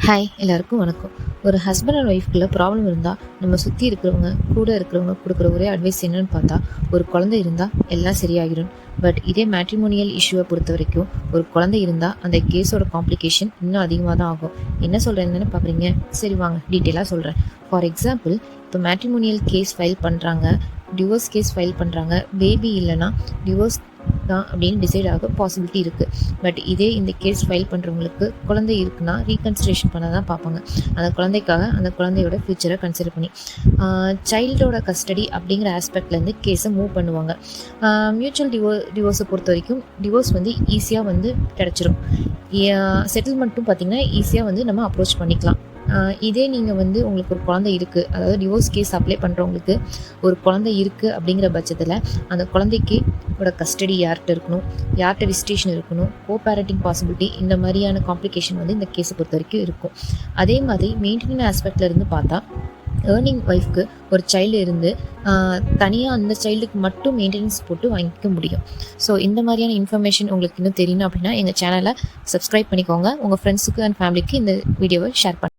Hi எல்லாருக்கும் வணக்கம். ஒரு ஹஸ்பண்ட் அண்ட் ஒய்ஃப்குள்ள ப்ராப்ளம் இருந்தால் நம்ம சுற்றி இருக்கிறவங்க கூட இருக்கிறவங்க கொடுக்குற ஒரே அட்வைஸ் என்னன்னு பார்த்தா, ஒரு குழந்தை இருந்தால் எல்லாம் சரியாகிடும். பட் இதே மேட்ரிமோனியல் இஷ்யூவை பொறுத்த வரைக்கும் ஒரு குழந்தை இருந்தால் அந்த கேஸோட காம்ப்ளிகேஷன் இன்னும் அதிகமாக தான் ஆகும். என்ன சொல்கிறேன்னு பார்க்குறீங்க? சரி வாங்க டீட்டெயிலாக சொல்கிறேன். ஃபார் எக்ஸாம்பிள், இப்போ மேட்ரிமோனியல் கேஸ் ஃபைல் பண்ணுறாங்க, டிவோர்ஸ் கேஸ் ஃபைல் பண்ணுறாங்க. பேபி இல்லைன்னா டிவோர்ஸ் தான் அப்படின்னு டிசைட் ஆக பாசிபிலிட்டி இருக்குது. பட் இதே இந்த கேஸ் ஃபைல் பண்ணுறவங்களுக்கு குழந்தை இருக்குன்னா ரீகன்சிடரேஷன் பண்ண தான் பார்ப்பாங்க. அந்த குழந்தைக்காக அந்த குழந்தையோட ஃப்யூச்சரை கன்சிடர் பண்ணி சைல்டோட கஸ்டடி அப்படிங்கிற ஆஸ்பெக்ட்லேருந்து கேஸை மூவ் பண்ணுவாங்க. மியூச்சுவல் டிவோர்ஸை பொறுத்த வரைக்கும் டிவோர்ஸ் வந்து ஈஸியாக வந்து கிடச்சிரும். செட்டில்மெண்ட்டும் பார்த்திங்கன்னா ஈஸியாக நம்ம அப்ரோச் பண்ணிக்கலாம். இதே நீங்கள் உங்களுக்கு ஒரு குழந்தை இருக்குது, அதாவது டிவோர்ஸ் கேஸ் அப்ளை பண்ணுறவங்களுக்கு ஒரு குழந்தை இருக்குது அப்படிங்கிற பட்சத்தில் அந்த குழந்தைக்கு கஸ்டடி யார்கிட்ட இருக்கணும், யார்கிட்ட விசிட்டேஷன் இருக்கணும், கோ பேரண்டிங் பாசிபிலிட்டி, இந்த மாதிரியான காம்ப்ளிகேஷன் இந்த கேஸை பொறுத்த வரைக்கும் இருக்கும். அதே மாதிரி மெயின்டெனன்ஸ் ஆஸ்பெக்டில் இருந்து பார்த்தா, ஏர்னிங் ஒய்ஃப்க்கு ஒரு சைல்டு இருந்து தனியாக அந்த சைல்டுக்கு மட்டும் மெயின்டெனன்ஸ் போட்டு வாங்கிக்க முடியும். ஸோ இந்த மாதிரியான இன்ஃபர்மேஷன் உங்களுக்கு இன்னும் தெரியணும் அப்படின்னா எங்கள் சேனலை சப்ஸ்கிரைப் பண்ணிக்கோங்க. உங்கள் ஃப்ரெண்ட்ஸுக்கு அண்ட் ஃபேமிலிக்கு இந்த வீடியோவை ஷேர் பண்ணுங்கள்.